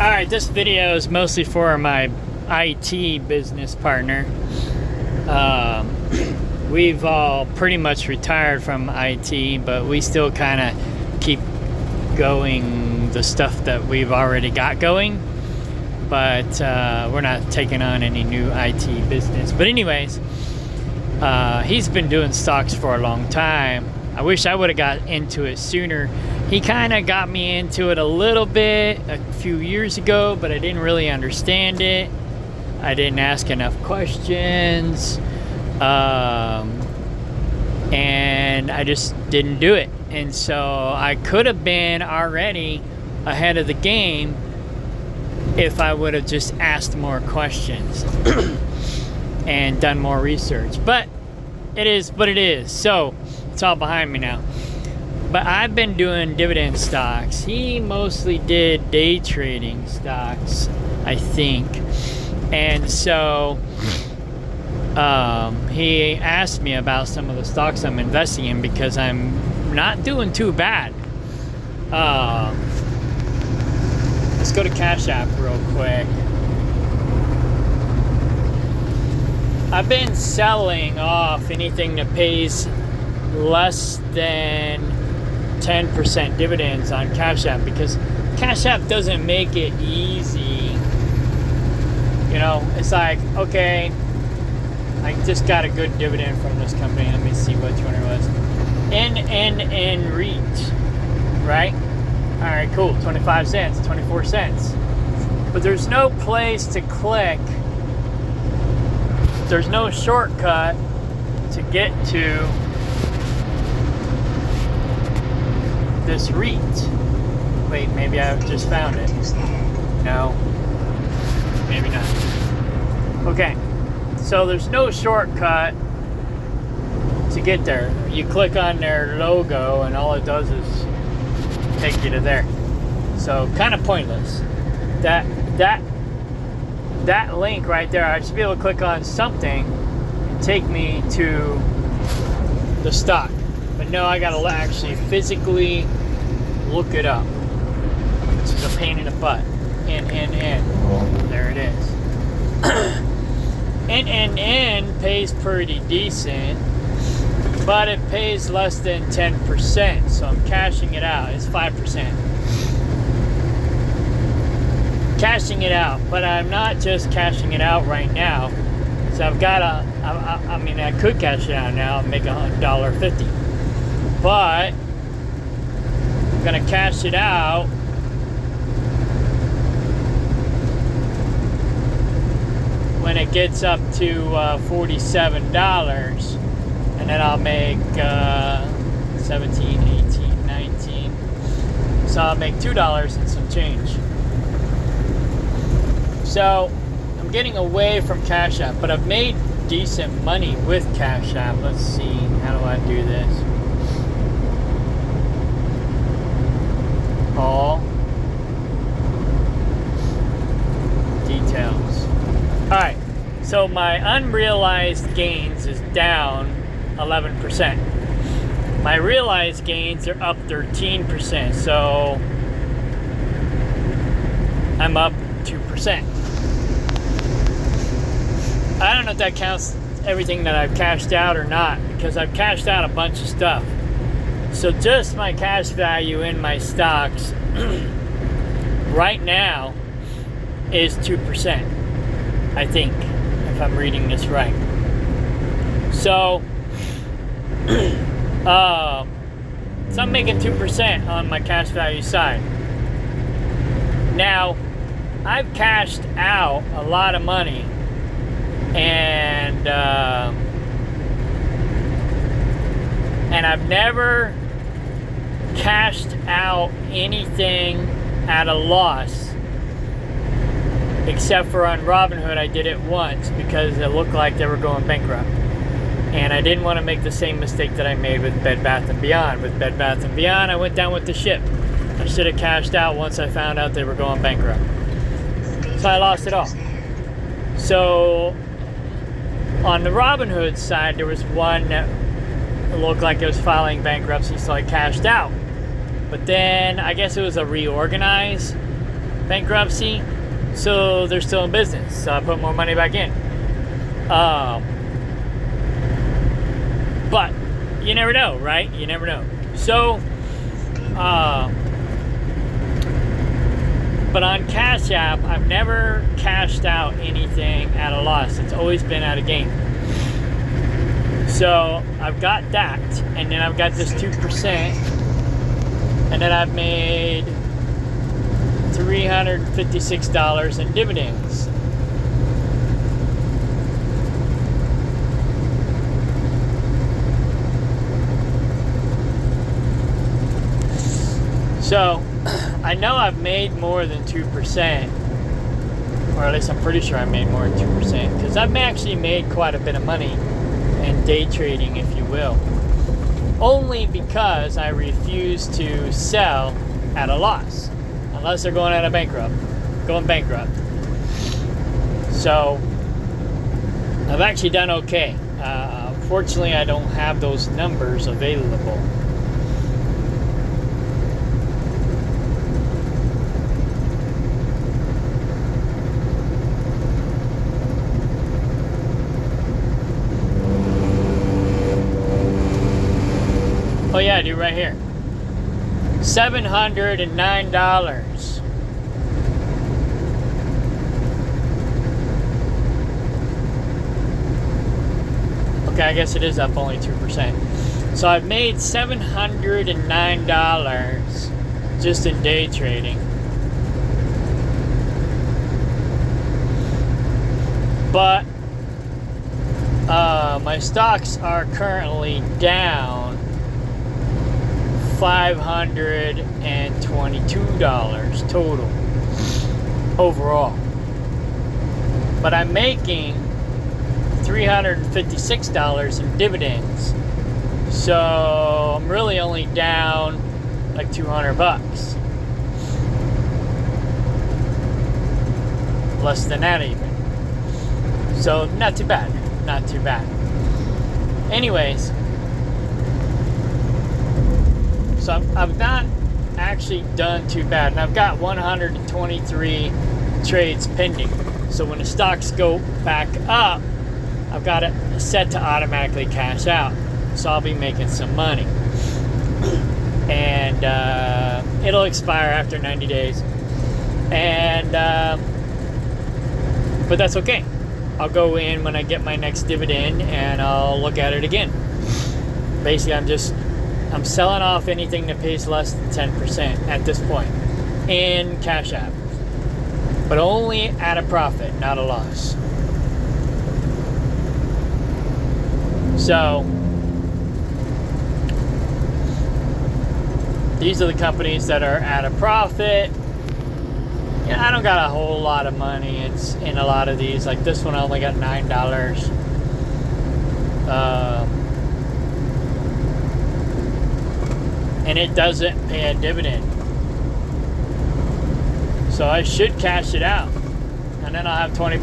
Alright, this video is mostly for my IT business partner. We've all pretty much retired from IT, but we still kind of keep going the stuff that we've already got going. But we're not taking on any new IT business. But anyways, he's been doing stocks for a long time. I wish I would have got into it sooner. He kind of got me into it a little bit a few years ago, but I didn't really understand it. I didn't ask enough questions, and I just didn't do it. And so I could have been already ahead of the game if I would have just asked more questions and done more research. But it is what it is. So it's all behind me now. But I've been doing dividend stocks. He mostly did day trading stocks, I think. And so he asked me about some of the stocks I'm investing in because I'm not doing too bad. Let's go to Cash App real quick. I've been selling off anything that pays less than 10% dividends on Cash App because Cash App doesn't make it easy. You know, it's like, okay, I just got a good dividend from this company. Let me see which one it was. NNN REIT, right? All right, cool. 25 cents, 24 cents. But there's no place to click. There's no shortcut to get to this REIT. Wait, maybe I just found it. No, maybe not. Okay, so there's no shortcut to get there. You click on their logo and all it does is take you to there. So kind of pointless. That link right there, I should be able to click on something and take me to the stock. But no, I gotta actually physically look it up, which is a pain in the butt. NNN. There it is. NNN pays pretty decent, but it pays less than 10%, so I'm cashing it out. It's 5%. Cashing it out, but I'm not just cashing it out right now. So I've got I mean, I could cash it out now and make $1.50. But I'm gonna cash it out when it gets up to $47, and then I'll make 17, 18, 19. So I'll make $2 and some change. So I'm getting away from Cash App, but I've made decent money with Cash App. Let's see, how do I do this? All details. Alright, so my unrealized gains is down 11%. My realized gains are up 13%, so I'm up 2%. I don't know if that counts everything that I've cashed out or not, because I've cashed out a bunch of stuff. So just my cash value in my stocks right now is 2%, I think, if I'm reading this right. So, so I'm making 2% on my cash value side. Now, I've cashed out a lot of money, and I've never cashed out anything at a loss, except for on Robinhood. I did it once because it looked like they were going bankrupt, and I didn't want to make the same mistake that I made with Bed Bath & Beyond. With Bed Bath & Beyond, I went down with the ship. I should have cashed out once I found out they were going bankrupt. So I lost it all. So on the Robinhood side, there was one that looked like it was filing bankruptcy, so I cashed out. But then I guess it was a reorganize, bankruptcy, so they're still in business. So I put more money back in. But you never know, right? You never know. So, but on Cash App, I've never cashed out anything at a loss. It's always been at a gain. So I've got that, and then I've got this 2%, and then I've made $356 in dividends. So I know I've made more than 2%, or at least I'm pretty sure I made more than 2%, because I've actually made quite a bit of money in day trading, if you will, only because I refuse to sell at a loss unless they're going bankrupt. So I've actually done okay. Fortunately, I don't have those numbers available. Oh yeah, dude, right here. $709. Okay, I guess it is up only 2%. So I've made $709 just in day trading. But my stocks are currently down $522 total overall, but I'm making $356 in dividends, so I'm really only down like $200, less than that even. So not too bad. Anyways, so I've not actually done too bad, and I've got 123 trades pending. So when the stocks go back up, I've got it set to automatically cash out. So I'll be making some money, and it'll expire after 90 days. And but that's okay. I'll go in when I get my next dividend, and I'll look at it again. Basically, I'm selling off anything that pays less than 10% at this point in Cash App, but only at a profit, not a loss. So these are the companies that are at a profit. You know, I don't got a whole lot of money. It's in a lot of these. Like this one, I only got $9. And it doesn't pay a dividend. So I should cash it out, and then I'll have $20.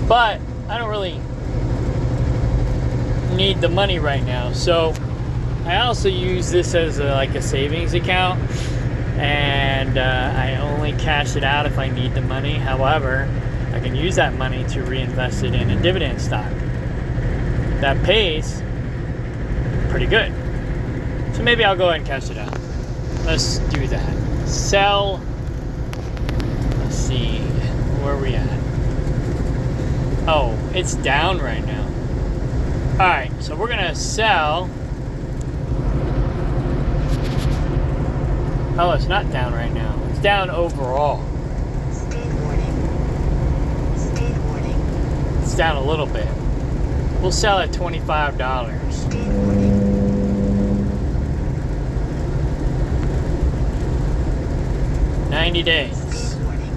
But I don't really need the money right now. So I also use this as like a savings account, and I only cash it out if I need the money. However, I can use that money to reinvest it in a dividend stock that pays pretty good. So maybe I'll go ahead and cash it out. Let's do that. Sell. Let's see. Where are we at? Oh, it's down right now. Alright, so we're gonna sell. Oh, it's not down right now. It's down overall. Speed warning. Speed warning. It's down a little bit. We'll sell at $25. Speed warning. 90 days. Speed warning.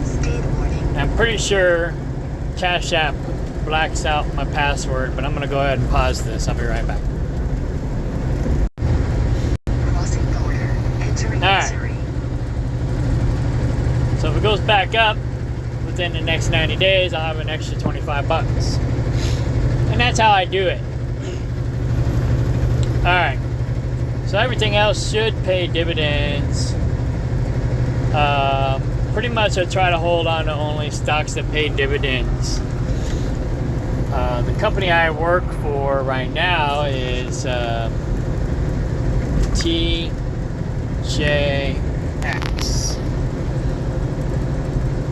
Speed warning. I'm pretty sure Cash App blacks out my password, but I'm going to go ahead and pause this. I'll be right back. Crossing border. Entering Missouri. So if it goes back up within the next 90 days, I'll have an extra $25. And that's how I do it. Alright. So everything else should pay dividends. Pretty much I try to hold on to only stocks that pay dividends. The company I work for right now is TJX.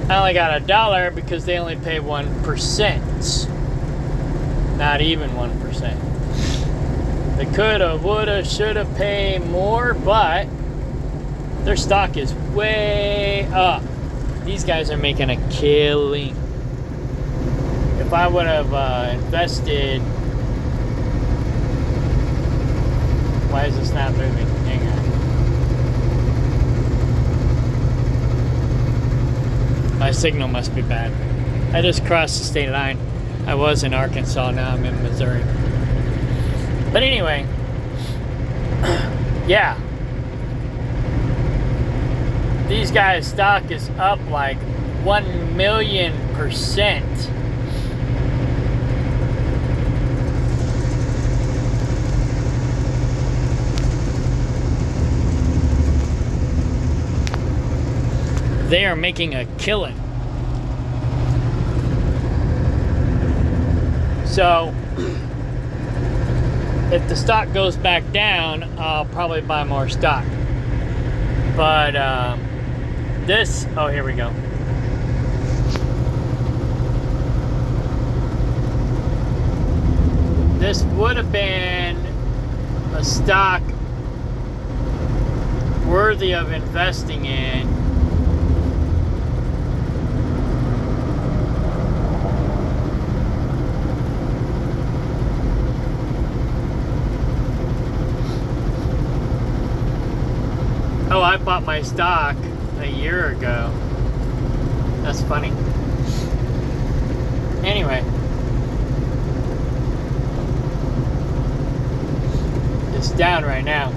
I only got $1 because they only pay 1%. Not even 1%. They coulda, woulda, shoulda pay more, but their stock is way up. These guys are making a killing. If I would have invested... Why is this not moving? Hang on. My signal must be bad. I just crossed the state line. I was in Arkansas, now I'm in Missouri. But anyway, yeah. These guys' stock is up like 1,000,000%. They are making a killing. So, if the stock goes back down, I'll probably buy more stock. But this, oh, here we go. This would have been a stock worthy of investing in. Oh, I bought my stock a year ago. That's funny. Anyway. It's down right now.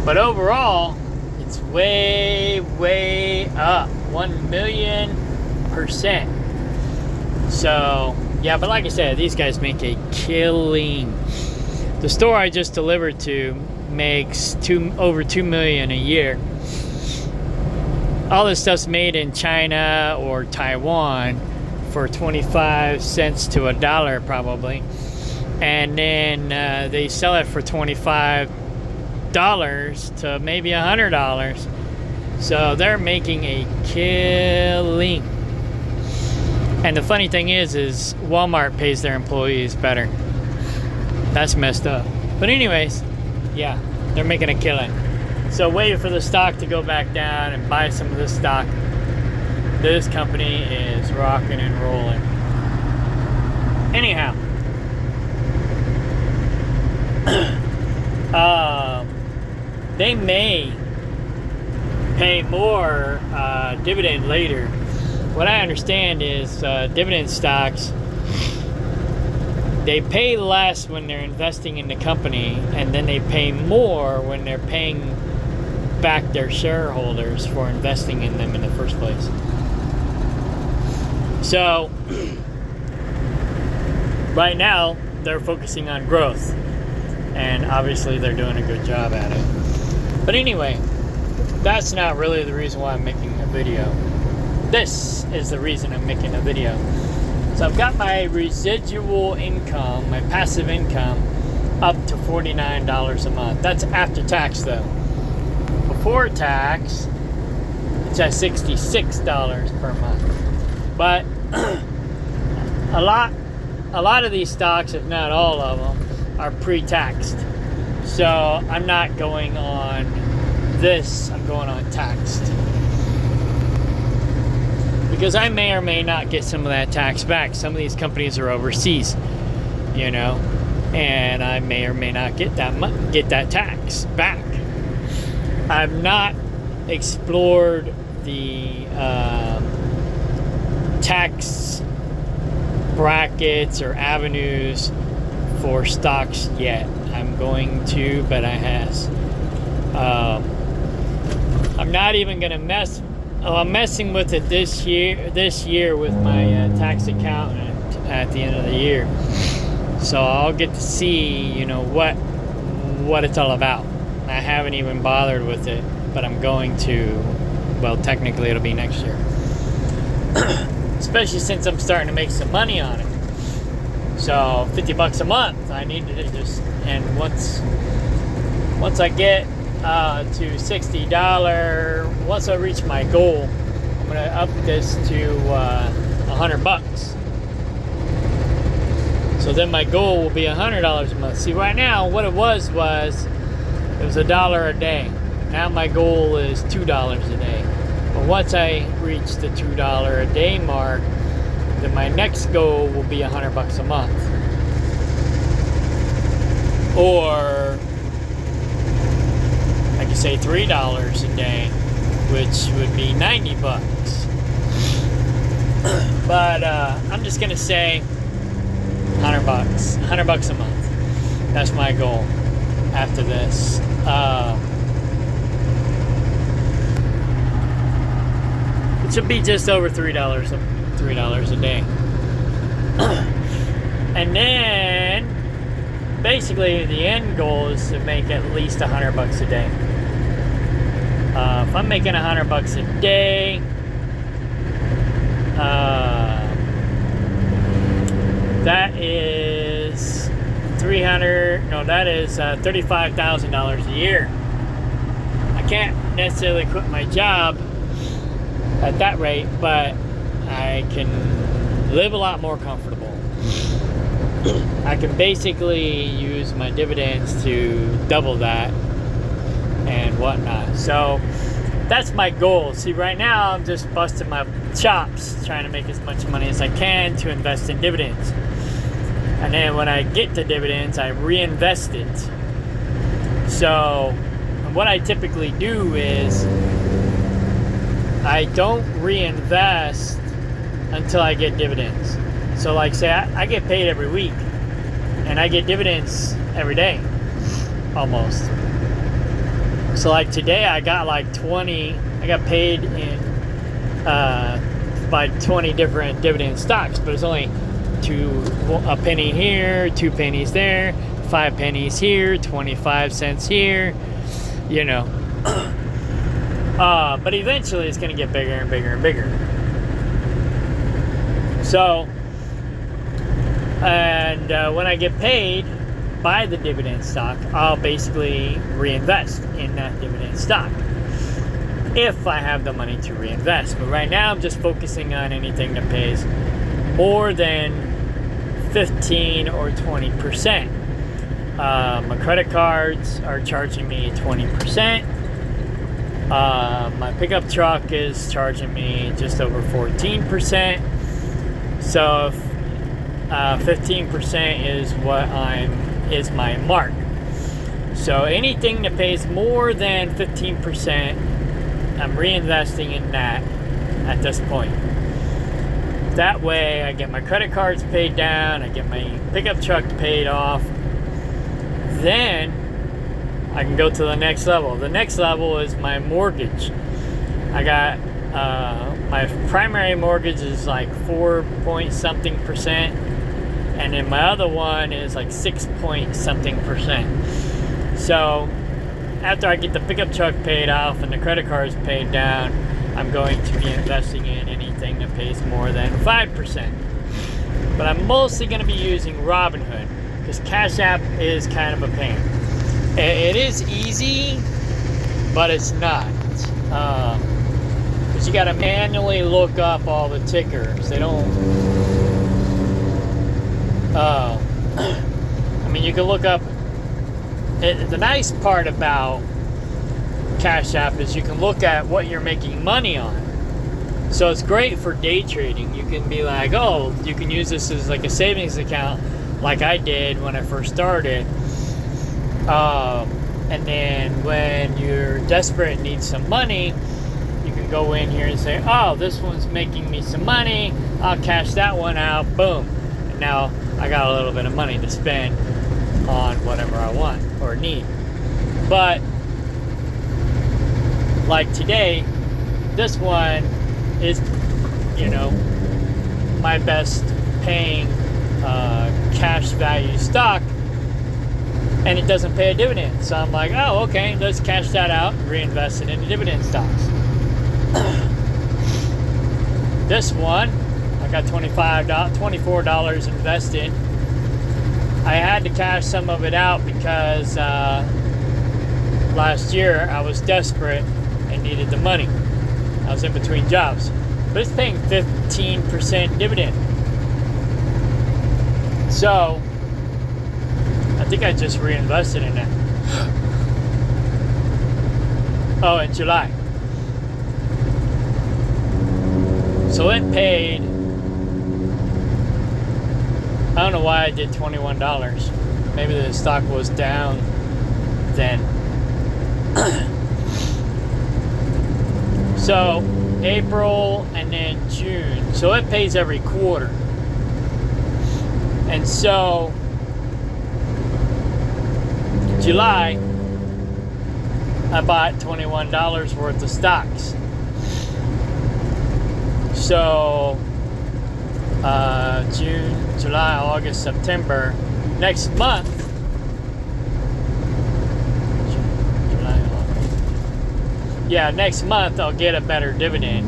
But overall, it's way, way up. 1,000,000%. So, yeah, but like I said, these guys make a killing. The store I just delivered to makes over $2 million a year. All this stuff's made in China or Taiwan for 25 cents to $1 probably. And then they sell it for $25 to maybe $100. So they're making a killing. And the funny thing is Walmart pays their employees better. That's messed up. But anyways, yeah, they're making a killing. So wait for the stock to go back down and buy some of this stock. This company is rocking and rolling. Anyhow, they may pay more dividend later. What I understand is dividend stocks, they pay less when they're investing in the company, and then they pay more when they're paying back their shareholders for investing in them in the first place. So right now they're focusing on growth, and obviously they're doing a good job at it. But anyway, that's not really the reason why I'm making a video. This is the reason I'm making a video. So I've got my residual income, my passive income, up to $49 a month. That's after tax though. Before tax, it's at $66 per month. But a lot of these stocks, if not all of them, are pre-taxed. So I'm not going on this, I'm going on taxed. Because I may or may not get some of that tax back. Some of these companies are overseas, you know, and I may or may not get that tax back. I've not explored the tax brackets or avenues for stocks yet. I'm going to, but I has. I'm not even gonna mess. Oh, I'm messing with it this year with my tax accountant at the end of the year. So I'll get to see, what it's all about. I haven't even bothered with it, but I'm going to. Well, technically it'll be next year. Especially since I'm starting to make some money on it. So $50 a month, I need to just, and once I get to $60, once I reach my goal, I'm gonna up this to $100. So then my goal will be $100 a month. See, right now, what it was it was $1 a day. Now my goal is $2 a day. But once I reach the $2 a day mark, then my next goal will be $100 a month. Or I could say $3 a day, which would be $90. But I'm just gonna say $100 a month. That's my goal after this. It should be just over $3 a day. And then basically the end goal is to make at least $100 a day. If I'm making $100 a day, that is $35,000 a year. I can't necessarily quit my job at that rate, but I can live a lot more comfortable. I can basically use my dividends to double that and whatnot. So that's my goal. See, right now I'm just busting my chops trying to make as much money as I can to invest in dividends. And then when I get the dividends, I reinvest it. So what I typically do is I don't reinvest until I get dividends. So like say I get paid every week and I get dividends every day almost. So like today I got like 20, I got paid in by 20 different dividend stocks, but it's only a penny here, 2 pennies there, 5 pennies here, 25 cents here, but eventually it's going to get bigger and bigger and bigger. So, and when I get paid by the dividend stock, I'll basically reinvest in that dividend stock if I have the money to reinvest. But right now I'm just focusing on anything that pays more than 15 or 20%. My credit cards are charging me 20%. My pickup truck is charging me just over 14%. So 15% is my mark. So anything that pays more than 15%, I'm reinvesting in that at this point. That way I get my credit cards paid down, I get my pickup truck paid off. Then I can go to the next level. The next level is my mortgage. I got my primary mortgage is like 4-point-something%, and then my other one is like 6-point-something%. So after I get the pickup truck paid off and the credit cards paid down, I'm going to be investing in anything that pays more than 5%. But I'm mostly going to be using Robinhood because Cash App is kind of a pain. It is easy, but it's not. Because you got to manually look up all the tickers. They don't. You can look up. The nice part about Cash App is you can look at what you're making money on. So it's great for day trading. You can be like, oh, you can use this as like a savings account, like I did when I first started. And then when you're desperate and need some money, you can go in here and say, oh, this one's making me some money. I'll cash that one out. Boom. And now I got a little bit of money to spend on whatever I want or need. But like today, this one is, you know, my best paying cash value stock, and it doesn't pay a dividend. So I'm like, oh, okay, let's cash that out and reinvest it into dividend stocks. This one, I got $24 invested. I had to cash some of it out because last year I was desperate and needed the money. I was in between jobs. But it's paying 15% dividend. So, I think I just reinvested in it. Oh, in July. So it paid, I don't know why I did $21. Maybe the stock was down then. So April and then June. So it pays every quarter. And so July, I bought $21 worth of stocks. So June, July, August, September, next month, next month I'll get a better dividend,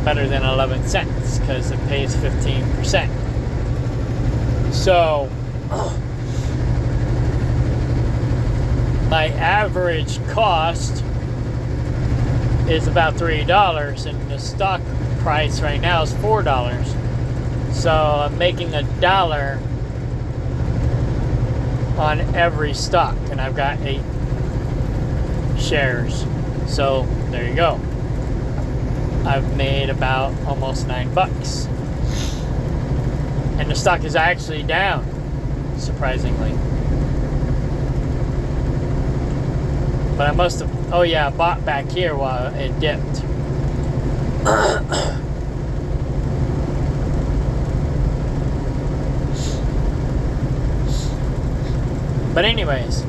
better than 11 cents, because it pays 15%. So my average cost is about $3, and the stock price right now is $4. So I'm making $1 on every stock, and I've got 8 shares. So there you go. I've made about almost $9, and the stock is actually down, surprisingly. But I must have, I bought back here while it dipped. But anyways,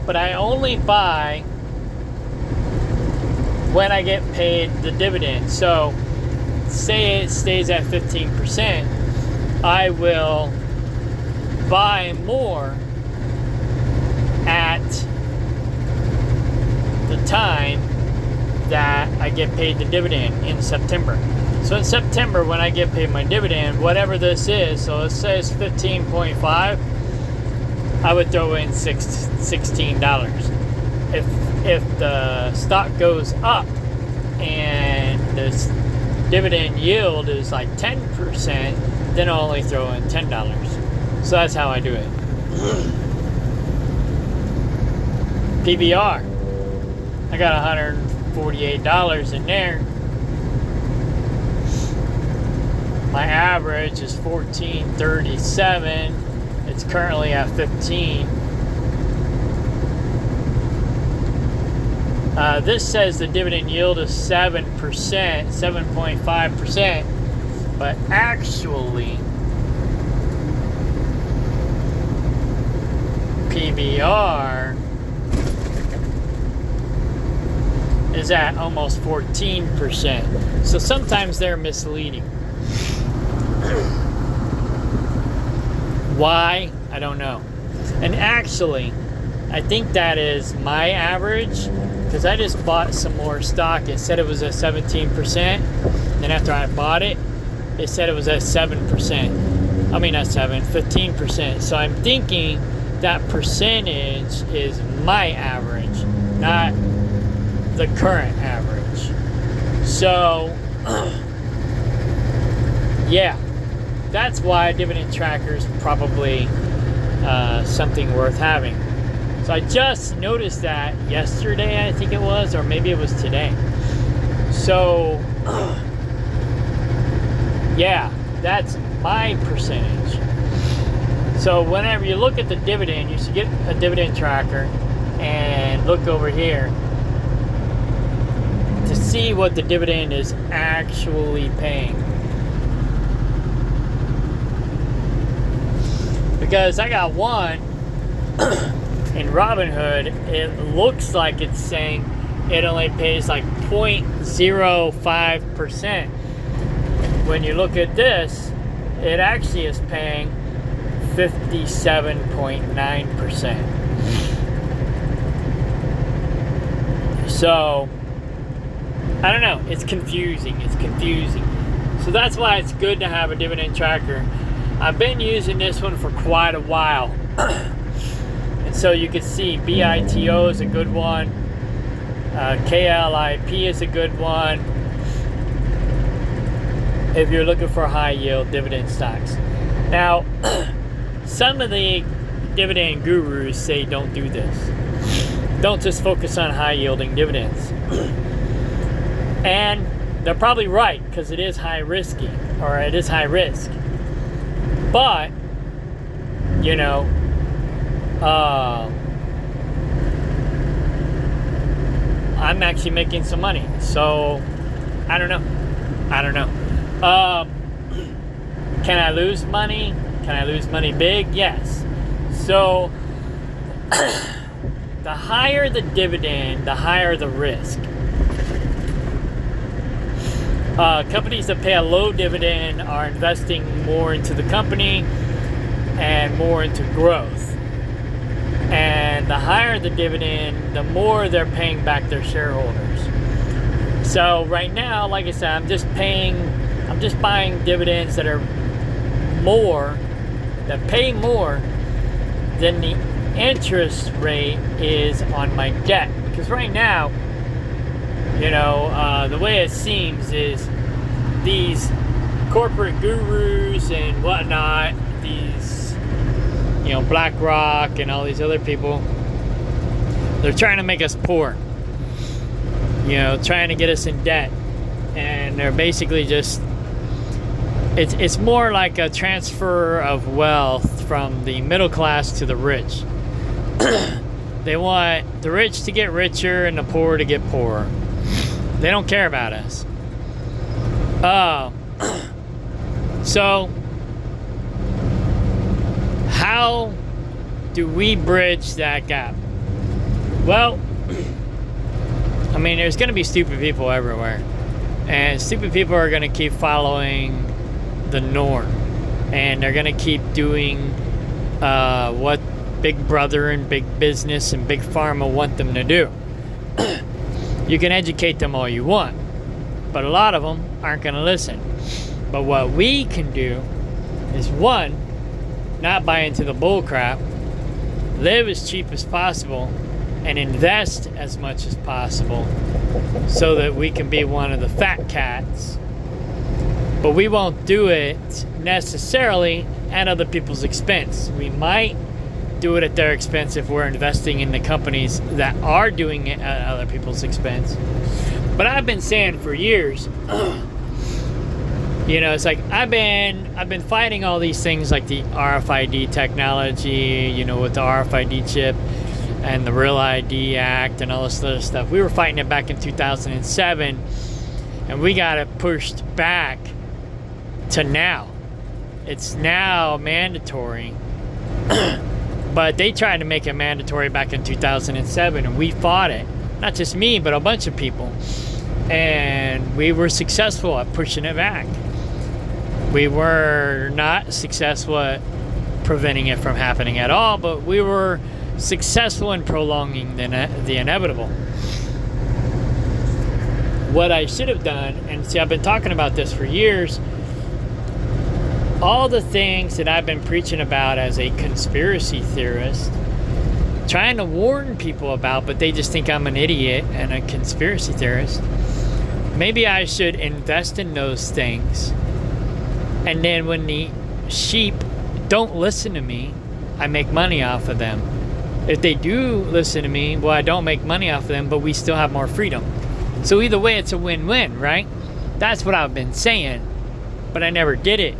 but I only buy when I get paid the dividend. So say it stays at 15%, I will buy more at the time that I get paid the dividend in September. So in September, when I get paid my dividend, whatever this is, so it says 15.5, I would throw in $16. If the stock goes up and this dividend yield is like 10%, then I'll only throw in $10. So that's how I do it. PBR, I got $148 in there. My average is $14.37. It's currently at 15. This says the dividend yield is 7%, 7.5%, but actually PBR is at almost 14%. So sometimes they're misleading. Why? I don't know. And actually, I think that is my average, because I just bought some more stock. It said it was at 17%. Then after I bought it, it said it was at 7%. I mean, not 15%. So I'm thinking that percentage is my average, not the current average. So, yeah. That's why dividend tracker is probably something worth having. So I just noticed that yesterday, I think it was, or maybe it was today. So, yeah, that's my percentage. So whenever you look at the dividend, you should get a dividend tracker and look over here to see what the dividend is actually paying. because I got one in Robinhood. It looks like it's saying it only pays like 0.05%. When you look at this, it actually is paying 57.9%. So, I don't know. It's confusing. So that's why it's good to have a dividend tracker. I've been using this one for quite a while. And so you can see BITO is a good one. KLIP is a good one. If you're looking for high yield dividend stocks. Now, some of the dividend gurus say don't do this. Don't just focus on high yielding dividends. And they're probably right, because it is high risk. But, you know, I'm actually making some money. So, I don't know. Can I lose money? Can I lose money big? Yes. So, the higher the dividend, the higher the risk. Companies that pay a low dividend are investing more into the company and more into growth. And the higher the dividend, the more they're paying back their shareholders. So right now, like I said, I'm just buying dividends that are pay more than the interest rate is on my debt. Because right now, you know, the way it seems is these corporate gurus and whatnot, these, you know, BlackRock and all these other people, they're trying to make us poor. You know, trying to get us in debt. And they're basically just, it's more like a transfer of wealth from the middle class to the rich. They want the rich to get richer and the poor to get poorer. They don't care about us. So, how do we bridge that gap? Well, I mean, there's going to be stupid people everywhere. And stupid people are going to keep following the norm. And they're going to keep doing what Big Brother and Big Business and Big Pharma want them to do. You can educate them all you want, but a lot of them aren't going to listen. But what we can do is, one, not buy into the bull crap, live as cheap as possible, and invest as much as possible so that we can be one of the fat cats. But we won't do it necessarily at other people's expense. We might do it at their expense if we're investing in the companies that are doing it at other people's expense. But I've been saying for years, you know, it's like I've been fighting all these things like the RFID technology, you know, with the RFID chip and the Real ID Act and all this other stuff. We were fighting it back in 2007, and we got it pushed back to now. It's now mandatory. But they tried to make it mandatory back in 2007, and we fought it. Not just me, but a bunch of people. And we were successful at pushing it back. We were not successful at preventing it from happening at all, but we were successful in prolonging the inevitable. What I should have done, and see, I've been talking about this for years, all the things that I've been preaching about as a conspiracy theorist, trying to warn people about, but they just think I'm an idiot and a conspiracy theorist. Maybe I should invest in those things. And then when the sheep don't listen to me, I make money off of them. If they do listen to me, well, I don't make money off of them, but we still have more freedom. So either way, it's a win-win, right? That's what I've been saying, but I never did it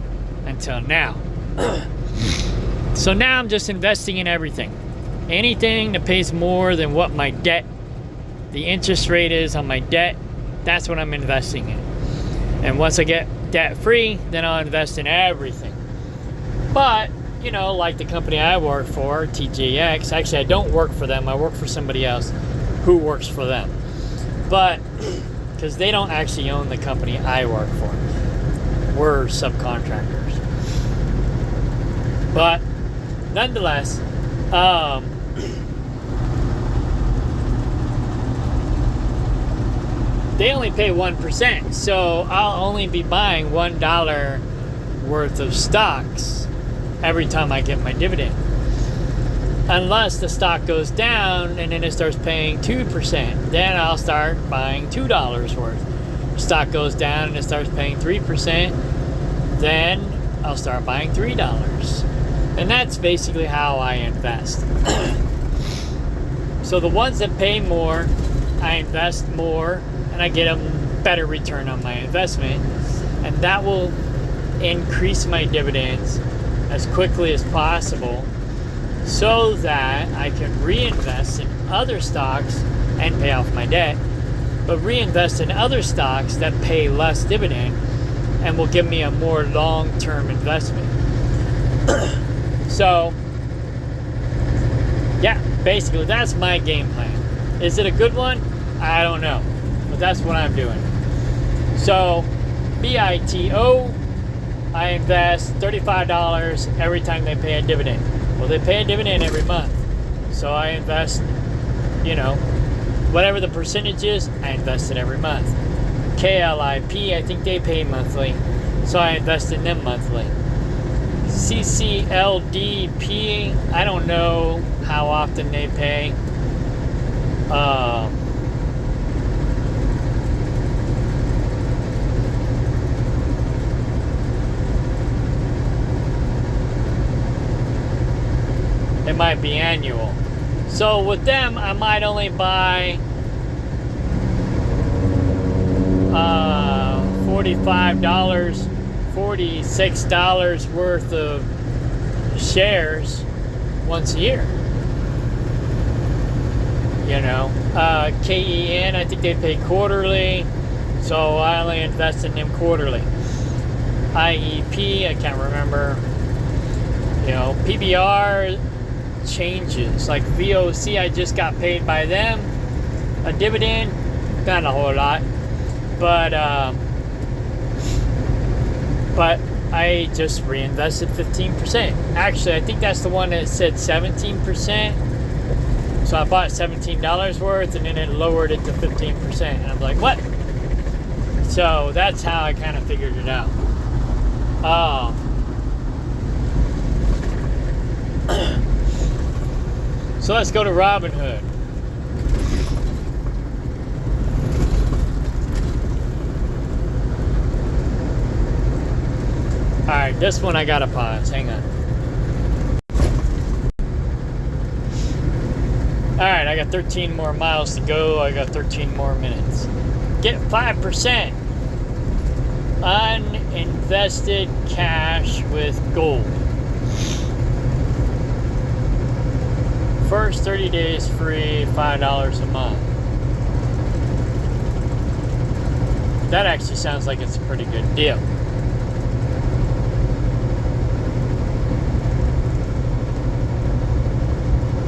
until now. So now I'm just investing in everything. Anything that pays more than what my debt, the interest rate is on my debt, that's what I'm investing in. And once I get debt free, then I'll invest in everything. But you know, like the company I work for, TJX, actually I don't work for them, I work for somebody else who works for them. But, because they don't actually own the company I work for. We're subcontractors. But, nonetheless, they only pay 1%, so I'll only be buying $1 worth of stocks every time I get my dividend. Unless the stock goes down and then it starts paying 2%, then I'll start buying $2 worth. Stock goes down and it starts paying 3%, then I'll start buying $3. And that's basically how I invest. So the ones that pay more, I invest more and I get a better return on my investment, and that will increase my dividends as quickly as possible so that I can reinvest in other stocks and pay off my debt, but reinvest in other stocks that pay less dividend and will give me a more long-term investment. So, yeah, basically that's my game plan. Is it a good one? I don't know, but that's what I'm doing. So, BITO, I invest $35 every time they pay a dividend. Well, they pay a dividend every month. So I invest, you know, whatever the percentage is, I invest it every month. KLIP, I think they pay monthly. So I invest in them monthly. CCLDP, I don't know how often they pay. It might be annual. So with them, I might only buy $45, $46 worth of shares once a year. You know, KEN, I think they pay quarterly, so I only invest in them quarterly. IEP, I can't remember. You know, PBR changes. Like VOC, I just got paid by them a dividend, not a whole lot, but I just reinvested 15%. Actually, I think that's the one that said 17%. So I bought $17 worth, and then it lowered it to 15%. And I'm like, what? So that's how I kind of figured it out. So let's go to Robinhood. Alright, this one I gotta pause. Hang on. Alright, I got 13 more miles to go. I got 13 more minutes. Get 5% uninvested cash with gold. First 30 days free, $5 a month. That actually sounds like it's a pretty good deal.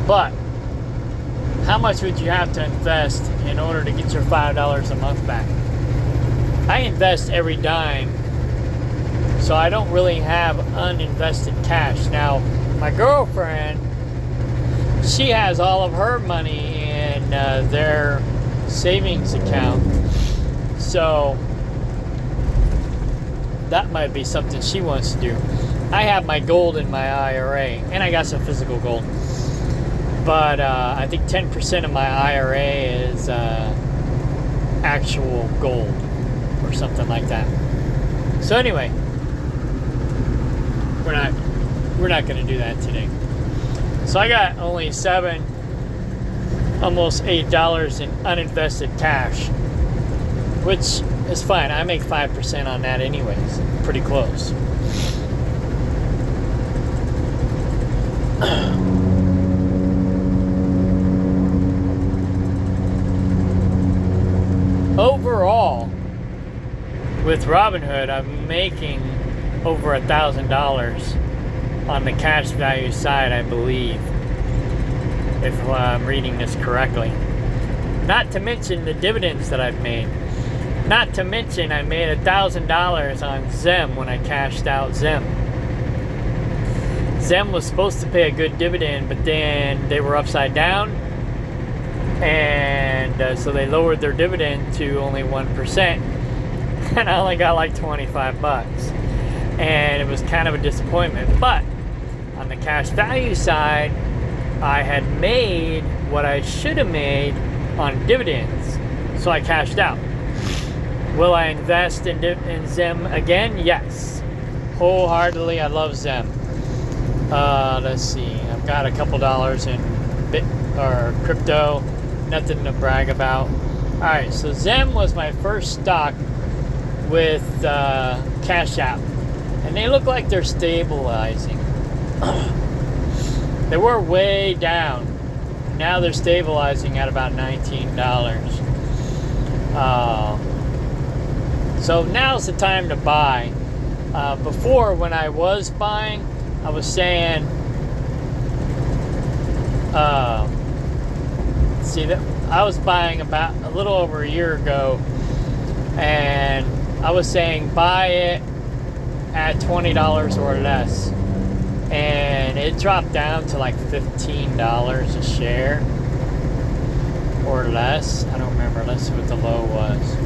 But how much would you have to invest in order to get your $5 a month back? I invest every dime, so I don't really have uninvested cash. Now, my girlfriend, she has all of her money in their savings account, so that might be something she wants to do. I have my gold in my IRA, and I got some physical gold. But I think 10% of my IRA is actual gold or something like that. So anyway, we're not going to do that today. So I got only $7, almost $8 in uninvested cash, which is fine. I make 5% on that anyways. Pretty close. Overall, with Robinhood, I'm making over $1,000 on the cash value side, I believe, if I'm reading this correctly. Not to mention the dividends that I've made. Not to mention I made $1,000 on Zem when I cashed out Zem. Zem was supposed to pay a good dividend, but then they were upside down, and so they lowered their dividend to only 1%, and I only got like 25 bucks, and it was kind of a disappointment. But on the cash value side, I had made what I should have made on dividends, so I cashed out. Will I invest in Zem again? Yes, wholeheartedly. I love Zem. Let's see. I've got a couple dollars in crypto. Nothing to brag about. All right. So Zem was my first stock with Cash App, and they look like they're stabilizing. They were way down. Now they're stabilizing at about $19. So now's the time to buy. Before, when I was buying, I was saying, see that I was buying about a little over a year ago, and I was saying buy it at $20 or less, and it dropped down to like $15 a share or less. I don't remember. Let's see what the low was.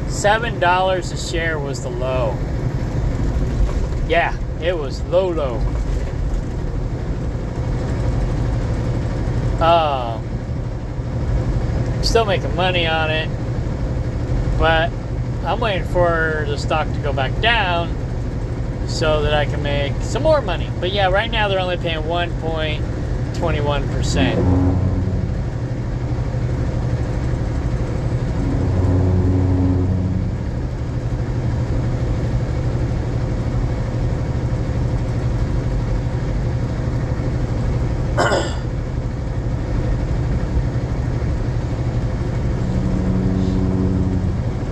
$7 a share was the low. Yeah, it was low. Still making money on it, but I'm waiting for the stock to go back down so that I can make some more money. But yeah, right now they're only paying 1.21%.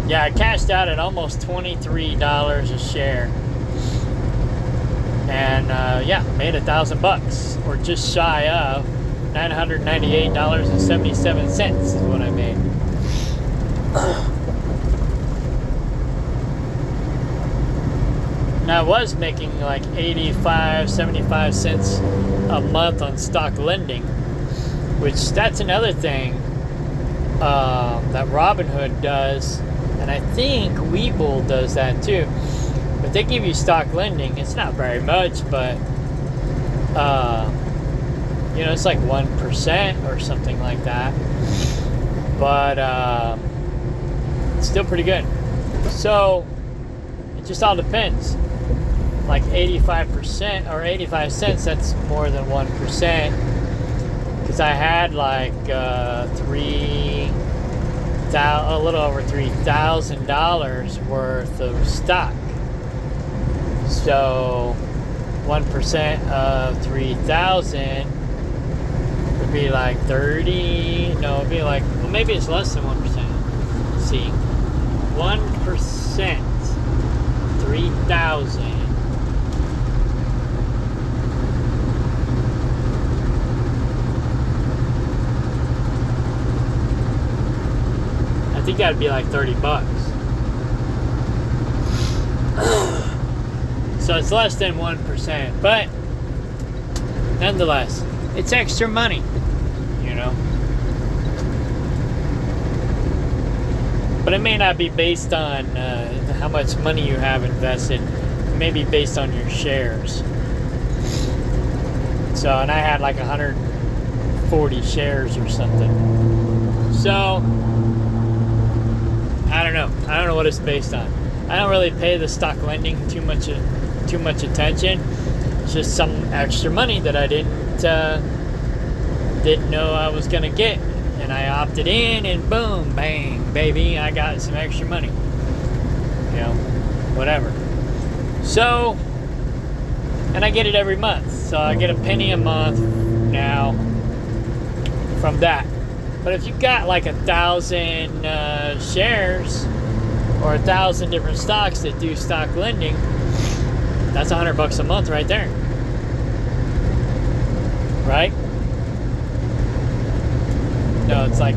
Yeah, I cashed out at almost $23 a share, and yeah, made $1,000 or just shy of $998.77 is what I made. Now I was making like 75 cents a month on stock lending, which that's another thing that Robinhood does. And I think Webull does that too. But they give you stock lending. It's not very much, but you know, it's like 1% or something like that. But it's still pretty good. So it just all depends. Like 85% or 85 cents, that's more than 1%. Because I had like a little over $3,000 worth of stock. So 1% of 3,000 would be like 30. No, it'd be like, well, maybe it's less than 1%. Let's see, 1%, 3,000. I think that'd be like $30. So it's less than 1%, but nonetheless, it's extra money, you know. But it may not be based on how much money you have invested. It may be based on your shares. So, and I had like 140 shares or something. So I don't know. I don't know what it's based on. I don't really pay the stock lending too much attention. It's just some extra money that I didn't know I was gonna get, and I opted in, and boom, bang, baby, I got some extra money. You know, whatever. So, and I get it every month. So I get a penny a month now from that. But if you got like 1,000 shares, or 1,000 different stocks that do stock lending, that's $100 a month right there. Right? No, it's like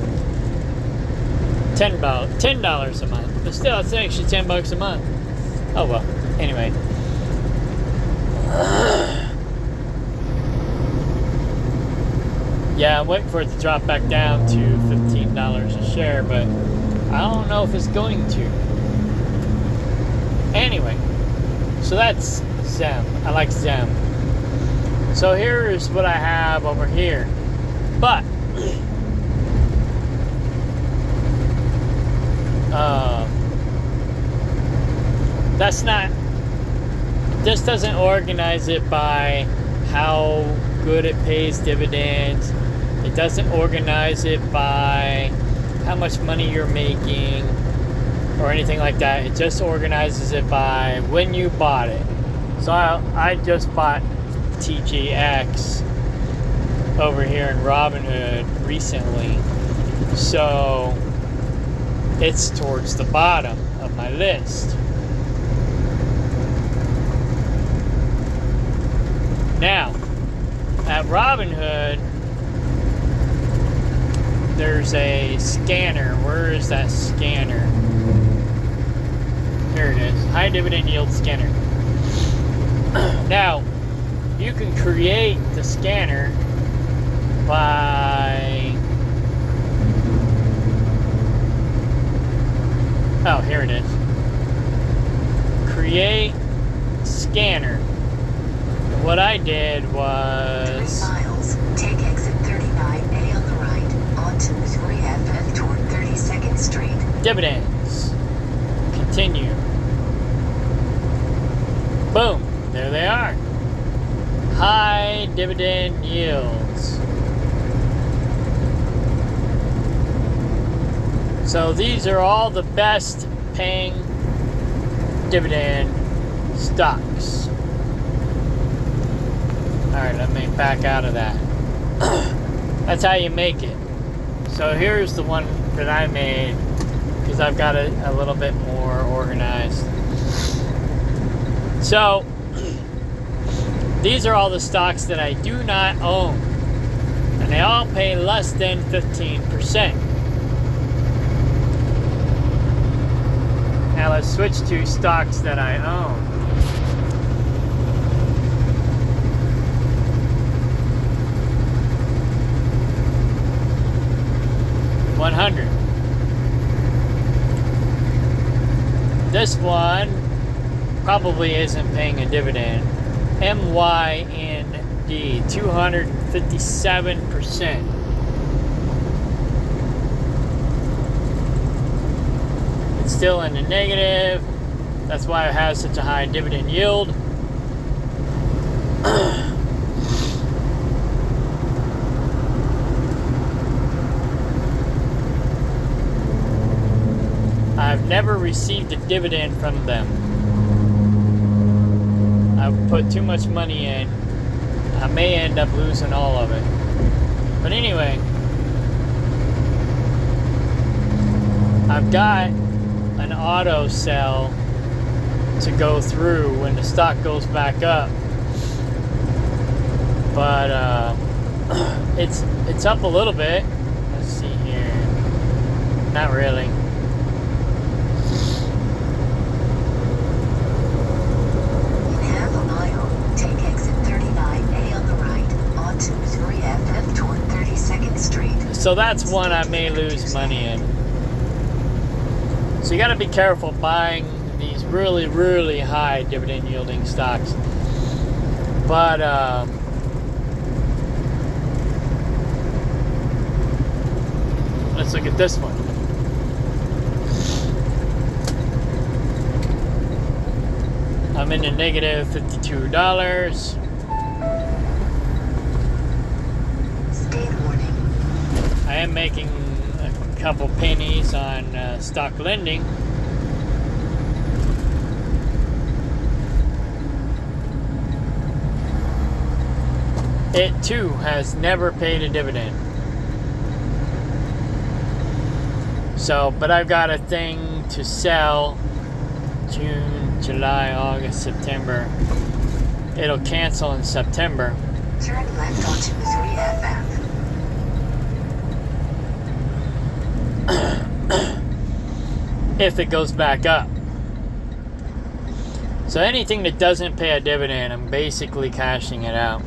$10 a month. But still, it's actually $10 a month. Oh well. Anyway. Yeah, I'm waiting for it to drop back down to $15 a share, but I don't know if it's going to. Anyway, so that's Zem. I like Zem. So here's what I have over here. But that's not, this doesn't organize it by how good it pays dividends. It doesn't organize it by how much money you're making or anything like that. It just organizes it by when you bought it. So I just bought TGX over here in Robinhood recently. So it's towards the bottom of my list. Now, at Robinhood, there's a scanner. Where is that scanner? Here it is. High dividend yield scanner. Now, you can create the scanner by... Oh, here it is. Create scanner. And what I did was... 3 miles. Take exit 39A on the right. Onto Missouri Ave toward 32nd Street. Dividends. Continue. Boom. There they are. High dividend yields. So these are all the best paying dividend stocks. Alright, let me back out of that. That's how you make it. So here's the one that I made, because I've got it a little bit more organized. So these are all the stocks that I do not own, and they all pay less than 15%. Now let's switch to stocks that I own. $100. This one probably isn't paying a dividend. MYND, 257%. It's still in the negative. That's why it has such a high dividend yield. I've never received a dividend from them. I've put too much money in. I may end up losing all of it. But anyway, I've got an auto sell to go through when the stock goes back up. But it's up a little bit. Let's see here. Not really. So that's one I may lose money in. So you got to be careful buying these really, really high dividend yielding stocks. But let's look at this one. I'm in the negative $52. I am making a couple pennies on stock lending. It too has never paid a dividend. So, but I've got a thing to sell June, July, August, September. It'll cancel in September. Turn left onto Missouri Ave. If it goes back up. So anything that doesn't pay a dividend, I'm basically cashing it out.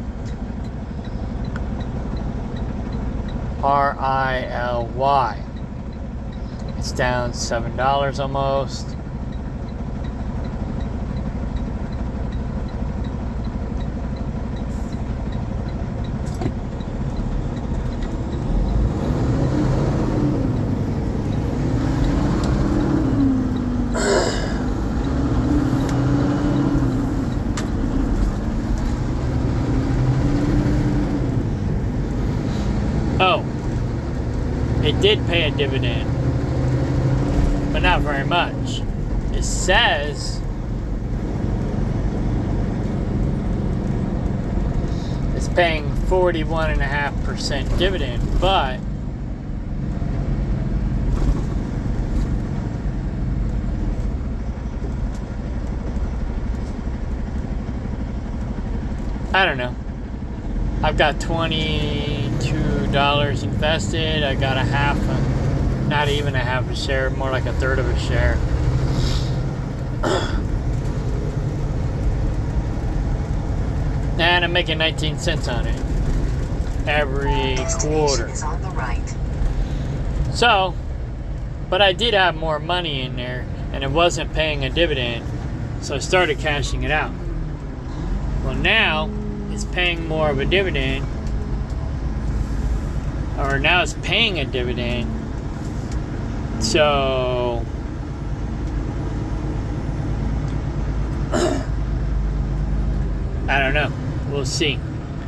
RILY. It's down $7 almost. Oh, it did pay a dividend, but not very much. It says it's paying 41.5% dividend, but I don't know. I've got $22 invested. I got not even a half a share, more like a third of a share. And I'm making 19 cents on it every quarter. Is on the right. So, but I did have more money in there, and it wasn't paying a dividend, so I started cashing it out. Well, now it's paying more of a dividend, or now it's paying a dividend. So I don't know. We'll see.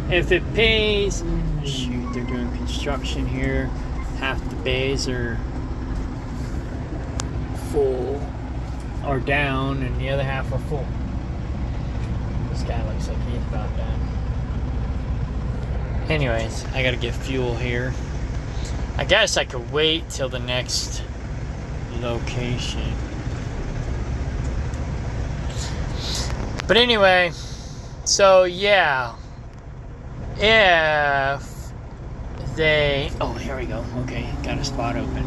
If it pays, shoot, they're doing construction here. Half the bays are full or down, and the other half are full. This guy looks like he's about done. Anyways, I gotta get fuel here. I guess I could wait till the next location. But anyway, so yeah, if they, oh, here we go. Okay, got a spot open.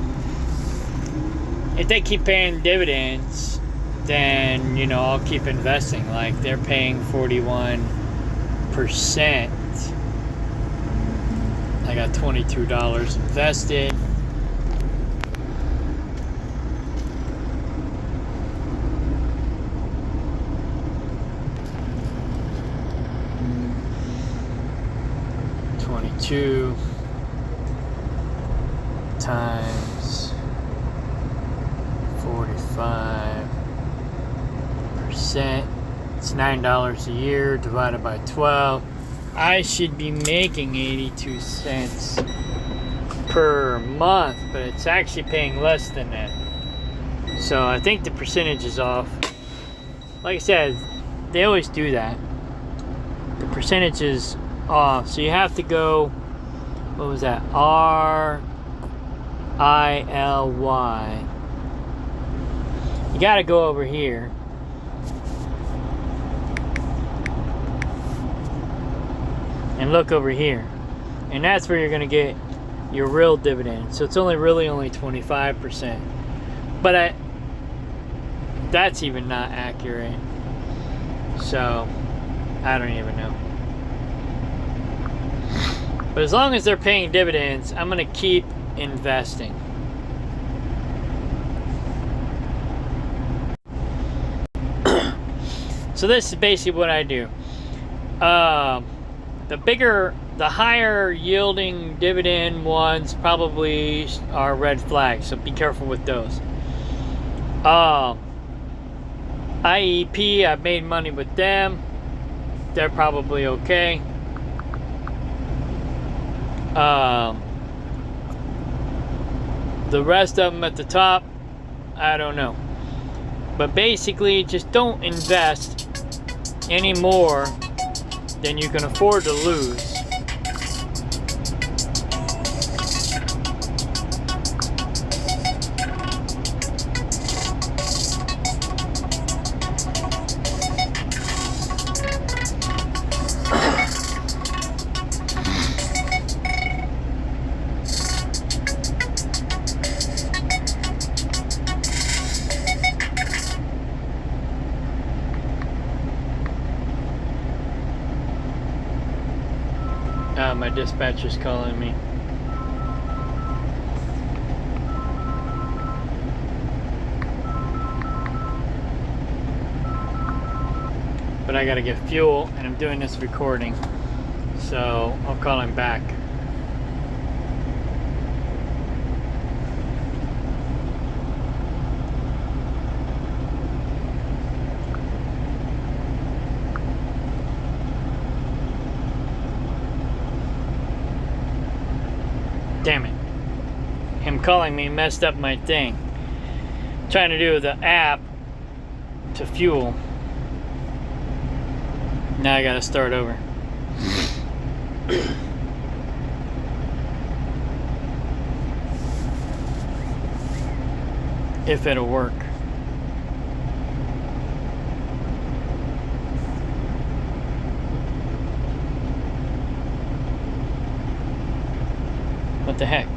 If they keep paying dividends, then, you know, I'll keep investing. Like, they're paying 41%. I got $22 invested. $22 times 45%. It's $9 a year divided by 12. I should be making 82 cents per month, but it's actually paying less than that. So I think the percentage is off. Like I said, they always do that. The percentage is off. So you have to go, what was that? RILY. You got to go over here. And look over here, and that's where you're going to get your real dividend. So it's only 25%, but that's even not accurate. So I don't even know. But as long as they're paying dividends, I'm going to keep investing. So this is basically what I do. The higher yielding dividend ones probably are red flags, so be careful with those. IEP, I've made money with them. They're probably okay. The rest of them at the top, I don't know. But basically, just don't invest any more than you can afford to lose. my dispatcher's calling me. But I gotta get fuel, and I'm doing this recording, so I'll call him back. Damn it. Him calling me messed up my thing. Trying to do the app to fuel. Now I gotta start over. If it'll work. What the heck?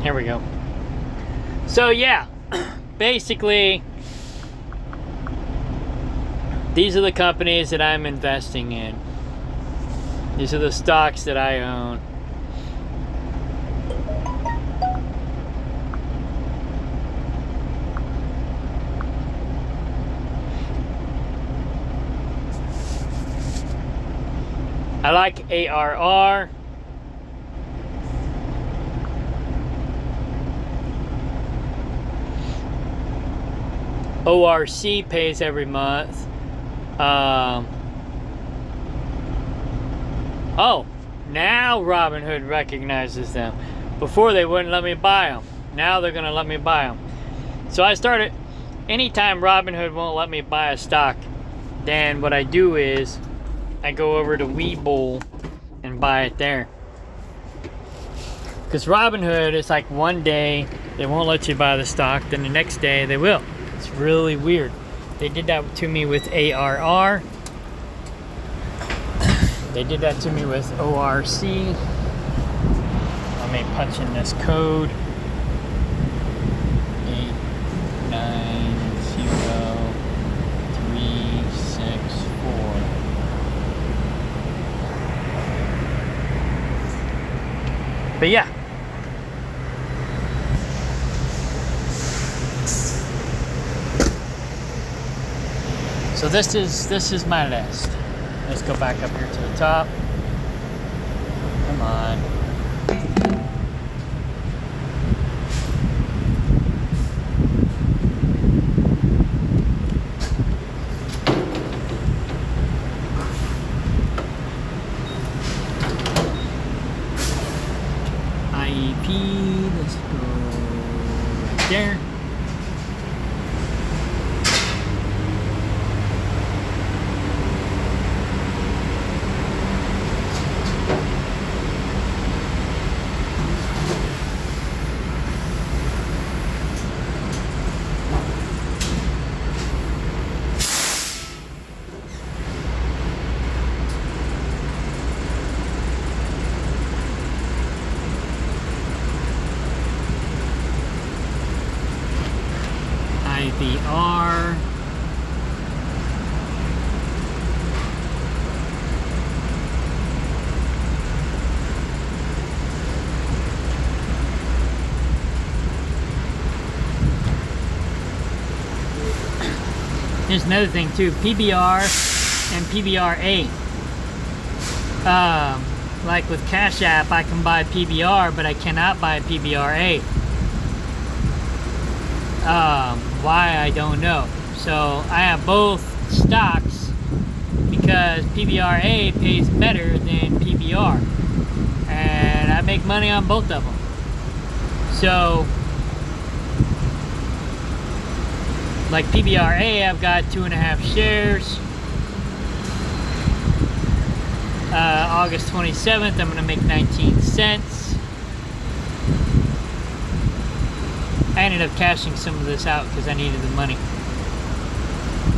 Here we go. So yeah, basically, these are the companies that I'm investing in. These are the stocks that I own. I like ARR. ORC pays every month. Oh, now Robinhood recognizes them. Before they wouldn't let me buy them. Now they're gonna let me buy them. So I started, anytime Robinhood won't let me buy a stock, then what I do is I go over to Webull and buy it there. Because Robinhood is like one day they won't let you buy the stock, then the next day they will. It's really weird. They did that to me with ARR. They did that to me with ORC. Let me punch in this code. 890364. But yeah. So this is my list. Let's go back up here to the top. Come on. IEP, let's go right there. IVR. Here's another thing too, PBR and PBRA. Like with Cash App, I can buy PBR, but I cannot buy PBRA. Why, I don't know. So I have both stocks because PBRA pays better than PBR, and I make money on both of them. So like PBRA, I've got 2.5 shares. August 27th, I'm gonna make 19 cents. I ended up cashing some of this out because I needed the money.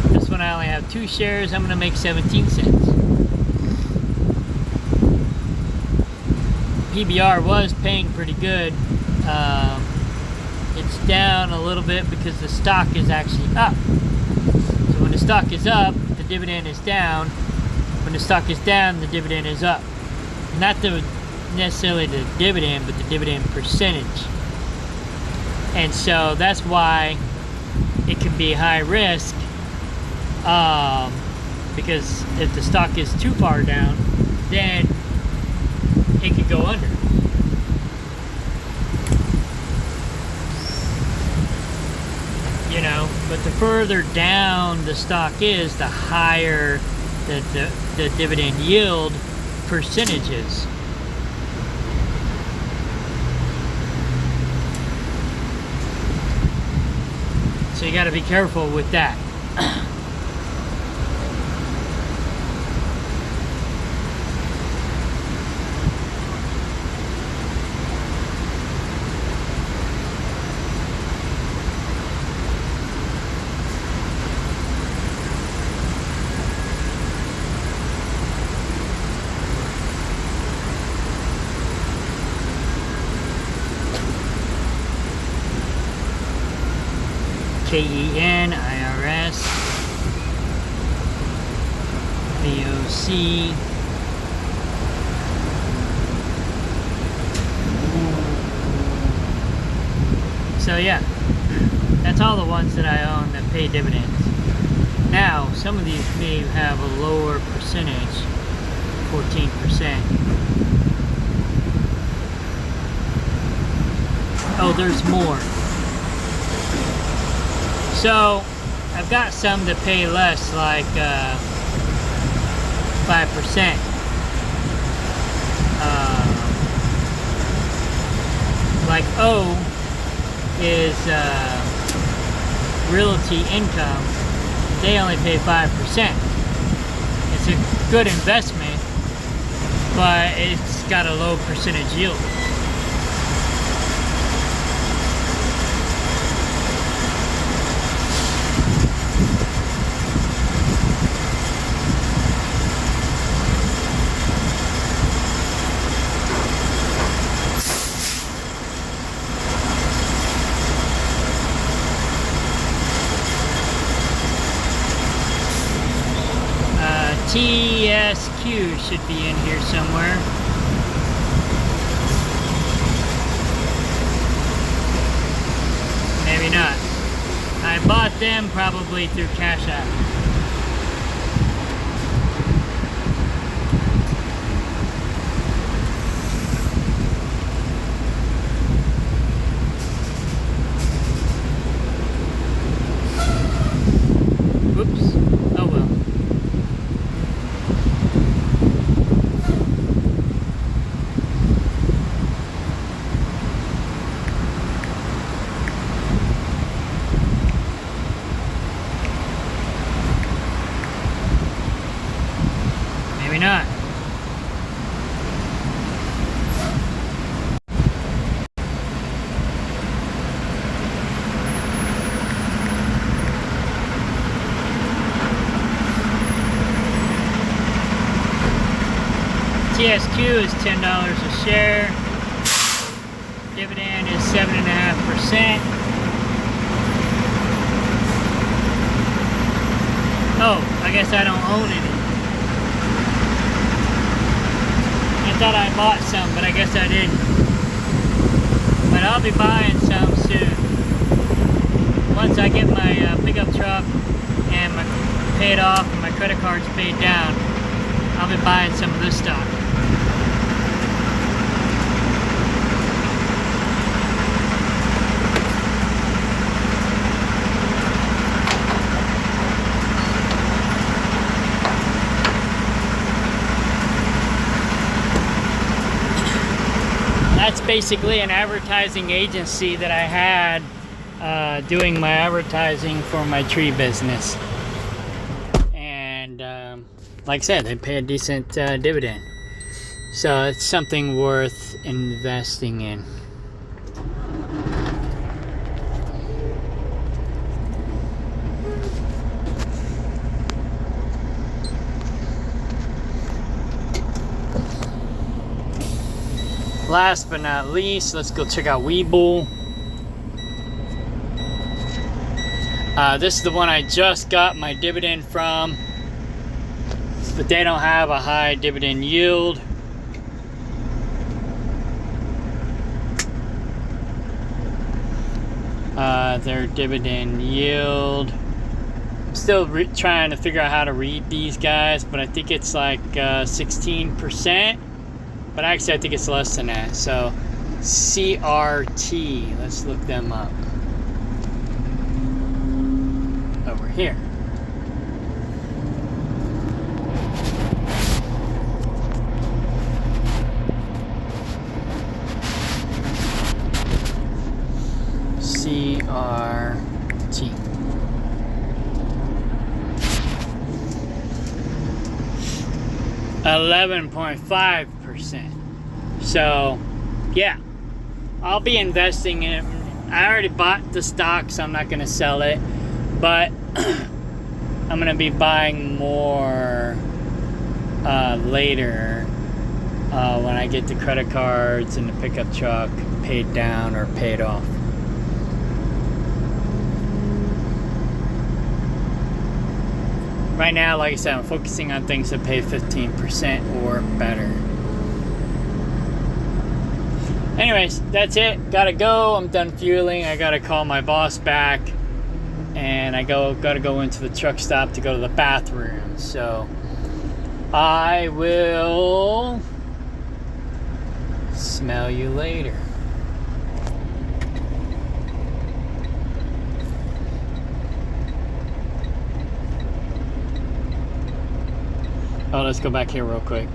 This one I only have 2 shares. I'm going to make 17 cents. PBR was paying pretty good. It's down a little bit because the stock is actually up. So when the stock is up, the dividend is down. When the stock is down, the dividend is up. Not necessarily the dividend, but the dividend percentage. And so that's why it can be high risk, because if the stock is too far down, then it could go under. You know, but the further down the stock is, the higher the dividend yield percentage is. So you got to be careful with that. KEN, IRS, VOC, so yeah, that's all the ones that I own that pay dividends. Now, some of these may have a lower percentage, 14%. Oh, there's more. So, I've got some that pay less, like 5%. Like O is Realty Income. They only pay 5%. It's a good investment, but it's got a low percentage yield. TSQ should be in here somewhere. Maybe not. I bought them probably through Cash App. Whoops. Oh well. Maybe not. TSQ is $10 a share. Dividend is 7.5%. Oh, I guess I don't own any. I thought I bought some, but I guess I didn't. But I'll be buying some soon. Once I get my pickup truck and paid off and my credit card's paid down, I'll be buying some of this stock. That's basically an advertising agency that I had doing my advertising for my tree business. And like I said, they pay a decent dividend. So it's something worth investing in. last but not least, let's go check out Webull. This is the one I just got my dividend from, but they don't have a high dividend yield. Their dividend yield, I'm still trying to figure out how to read these guys, but I think it's like 16%, but actually I think it's less than that. So CRT, let's look them up over here. CRT. $11.5%. So, yeah, I'll be investing in it. I already bought the stock, so I'm not going to sell it, but I'm going to be buying more later when I get the credit cards and the pickup truck paid down or paid off. Right now, like I said, I'm focusing on things that pay 15% or better. Anyways, that's it. Gotta go. I'm done fueling. I gotta call my boss back. And I gotta go into the truck stop to go to the bathroom. So I will smell you later. Oh, let's go back here real quick.